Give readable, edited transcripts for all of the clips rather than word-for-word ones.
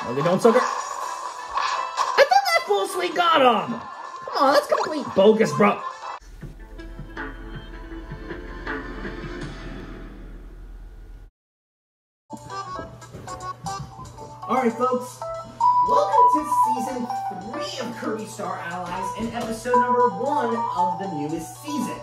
Okay, don't sucker. I thought that full swing got him. Come on, that's complete bogus, bro. Alright, folks. Welcome to Season 3 of Kirby Star Allies and episode number 1 of the newest season.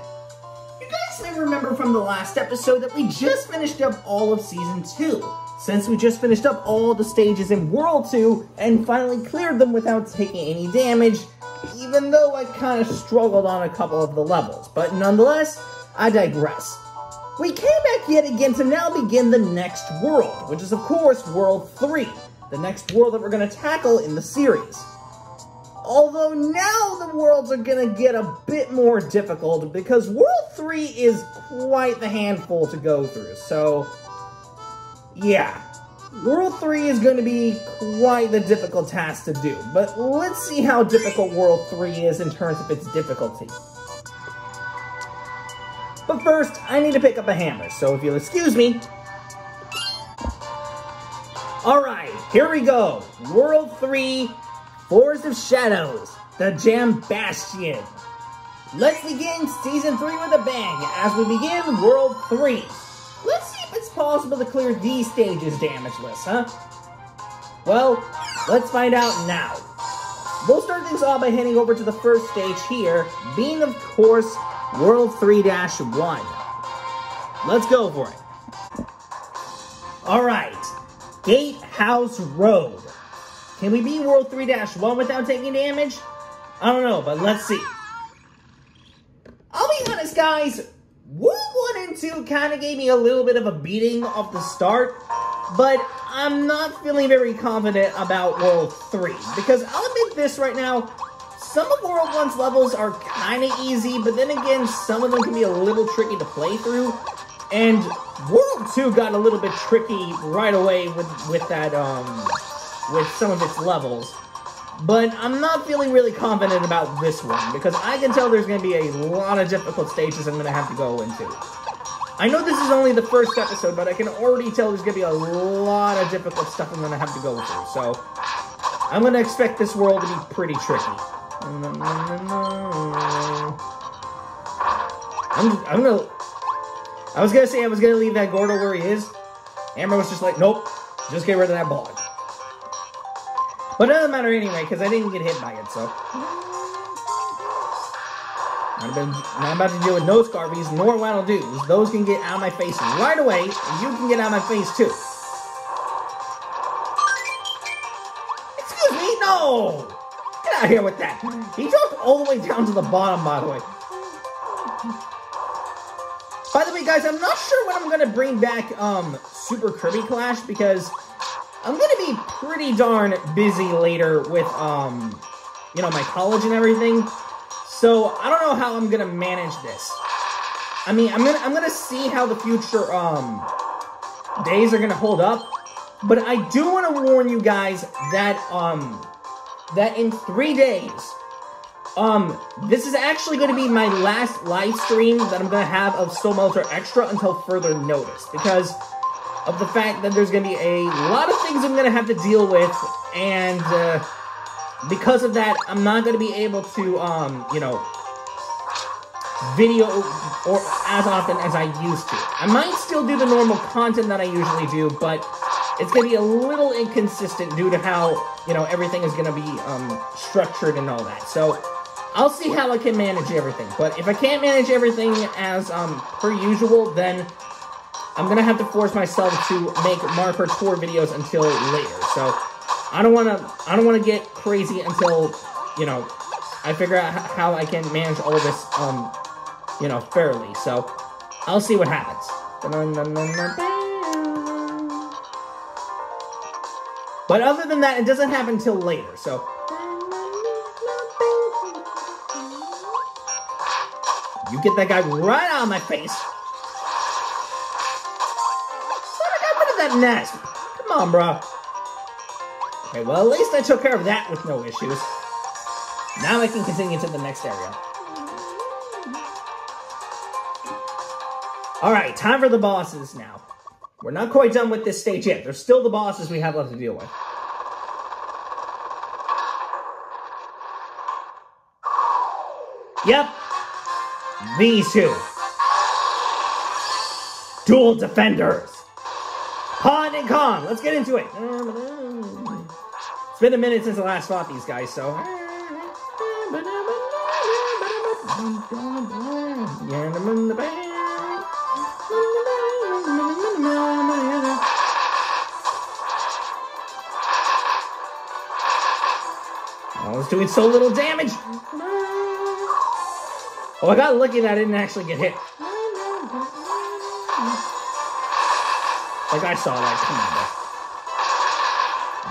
You guys may remember from the last episode that we just finished up all of Season 2. Since we just finished up all the stages in World 2 and finally cleared them without taking any damage, even though I kind of struggled on a couple of the levels. But nonetheless, I digress. We came back yet again to now begin the next world, which is of course World 3, the next world that we're going to tackle in the series. Although now the worlds are going to get a bit more difficult because World 3 is quite the handful to go through, so yeah. World 3 is going to be quite the difficult task to do, but let's see how difficult World 3 is in terms of its difficulty. But first, I need to pick up a hammer, so if you'll excuse me. Alright, here we go. World 3, Forest of Shadows, the Jam Bastion. Let's begin Season 3 with a bang as we begin World 3. Let's see if it's possible to clear these stages damageless, huh? Well, let's find out now. We'll start things off by heading over to the first stage here, being of course World 3-1. Let's go for it. Alright, Gatehouse Road. Can we beat World 3-1 without taking damage? I don't know, but let's see. I'll be honest, guys. World 1 and 2 kind of gave me a little bit of a beating off the start, but I'm not feeling very confident about World 3, because I'll admit this right now, some of World 1's levels are kind of easy, but then again, some of them can be a little tricky to play through, and World 2 got a little bit tricky right away with that, with some of its levels. But I'm not feeling really confident about this one, because I can tell there's going to be a lot of difficult stages I'm going to have to go into. I know this is only the first episode, but I can already tell there's going to be a lot of difficult stuff I'm going to have to go through, so I'm going to expect this world to be pretty tricky. I was going to say I was going to leave that Gordo where he is. Amber was just like, nope, just get rid of that ball. But it doesn't matter anyway, because I didn't get hit by it, so. Not about to deal with no Scarvies, nor Waddle Doos. Those can get out of my face right away, and you can get out of my face too. Excuse me, no! Get out of here with that. He dropped all the way down to the bottom, by the way. By the way, guys, I'm not sure when I'm going to bring back Super Kirby Clash, because I'm going to be pretty darn busy later with, you know, my college and everything. So, I don't know how I'm going to manage this. I mean, I'm gonna see how the future, days are going to hold up. But I do want to warn you guys that, that in 3 days, this is actually going to be my last live stream that I'm going to have of Soul Melter Extra until further notice. Because of the fact that there's going to be a lot of things I'm going to have to deal with, and because of that, I'm not going to be able to, you know, video or as often as I used to. I might still do the normal content that I usually do, but it's going to be a little inconsistent due to how, you know, everything is going to be structured and all that. So I'll see how I can manage everything. But if I can't manage everything as per usual, then I'm going to have to force myself to make Marker Tour videos until later. So I don't want to get crazy until, you know, I figure out how I can manage all of this, you know, fairly. So I'll see what happens. But other than that, it doesn't happen until later. So you get that guy right out of my face. That nest. Come on, bro. Okay, well, at least I took care of that with no issues. Now I can continue to the next area. Alright, time for the bosses now. We're not quite done with this stage yet. There's still the bosses we have left to deal with. Yep. These two. Dual defenders. Han and Kong. Let's get into it. It's been a minute since I last fought these guys, so. I was doing so little damage. Oh, I got lucky that I didn't actually get hit. Like I saw that. Come on, bro.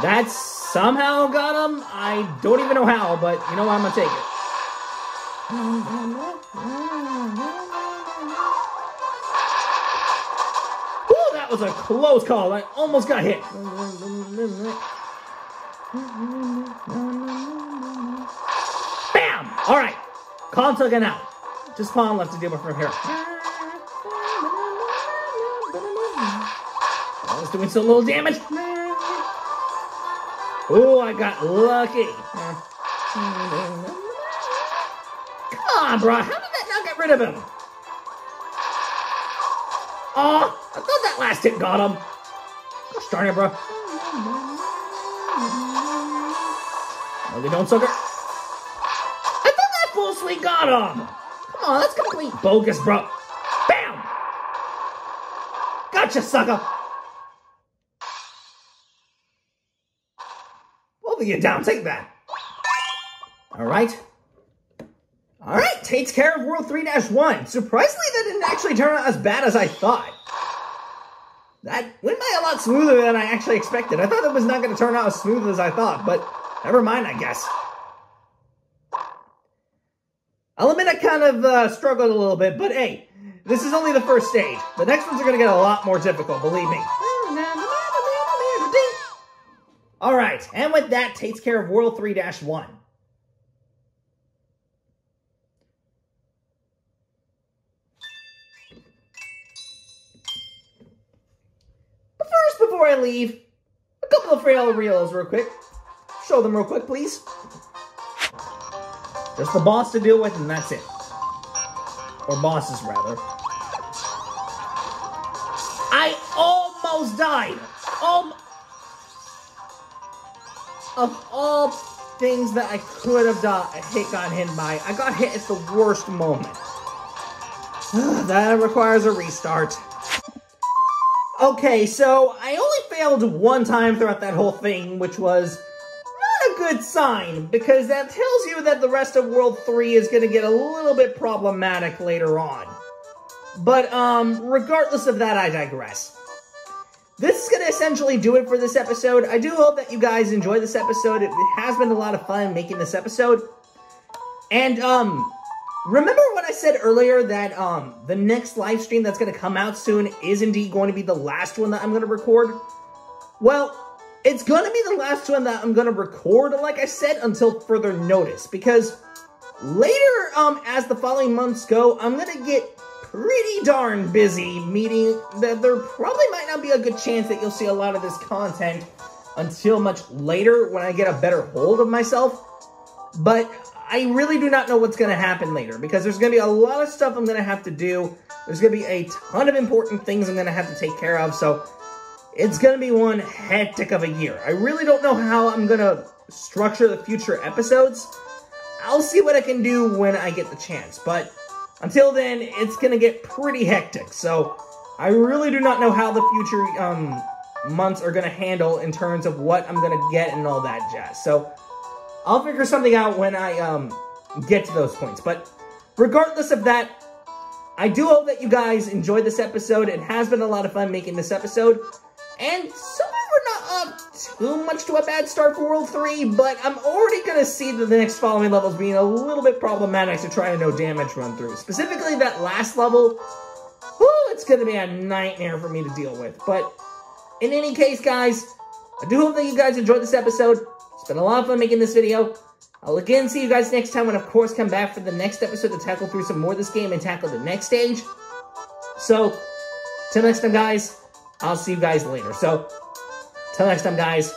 That somehow got him. I don't even know how, but you know what? I'm gonna take it. Ooh, that was a close call. I almost got hit. Bam! All right. Kong took it out. Just Pawn left to deal with from here. I was doing so little damage. Oh, I got lucky. Come on, bro. How did that not get rid of him? Oh, I thought that last hit got him. Gosh darn it, bro. No, they don't, sucker. I thought that full swing got him. Come on, that's complete bogus, bro. Bam! Gotcha, sucker. Both of you down, take that. Alright. Alright, takes care of World 3-1. Surprisingly, that didn't actually turn out as bad as I thought. That went by a lot smoother than I actually expected. I thought it was not going to turn out as smooth as I thought, but never mind, I guess. I'll admit I kind of struggled a little bit, but hey, this is only the first stage. The next ones are going to get a lot more difficult, believe me. Alright, and with that, takes care of World 3-1. But first, before I leave, a couple of frail reels real quick. Show them real quick, please. Just the boss to deal with, and that's it. Or bosses, rather. I almost died! Of all things that I could have gotten hit by, I got hit at the worst moment. That requires a restart. Okay, so I only failed one time throughout that whole thing, which was not a good sign, because that tells you that the rest of World 3 is going to get a little bit problematic later on. But, regardless of that, I digress. This is going to essentially do it for this episode. I do hope that you guys enjoy this episode. It has been a lot of fun making this episode. And, remember when I said earlier that, the next live stream that's going to come out soon is indeed going to be the last one that I'm going to record? Well, it's going to be the last one that I'm going to record, like I said, until further notice. Because later, as the following months go, I'm going to get pretty darn busy, meaning that there probably might not be a good chance that you'll see a lot of this content until much later when I get a better hold of myself. But I really do not know what's going to happen later, because there's going to be a lot of stuff I'm going to have to do. There's going to be a ton of important things I'm going to have to take care of, so it's going to be one hectic of a year. I really don't know how I'm going to structure the future episodes. I'll see what I can do when I get the chance, but until then, it's going to get pretty hectic, so I really do not know how the future months are going to handle in terms of what I'm going to get and all that jazz. So I'll figure something out when I get to those points. But regardless of that, I do hope that you guys enjoyed this episode. It has been a lot of fun making this episode. And so far we're not up too much to a bad start for World 3, but I'm already going to see the next following levels being a little bit problematic to try to no damage run through. Specifically that last level, whoo, it's going to be a nightmare for me to deal with. But in any case, guys, I do hope that you guys enjoyed this episode. It's been a lot of fun making this video. I'll again see you guys next time when, of course, come back for the next episode to tackle through some more of this game and tackle the next stage. So, till next time, guys, I'll see you guys later. So, till next time, guys,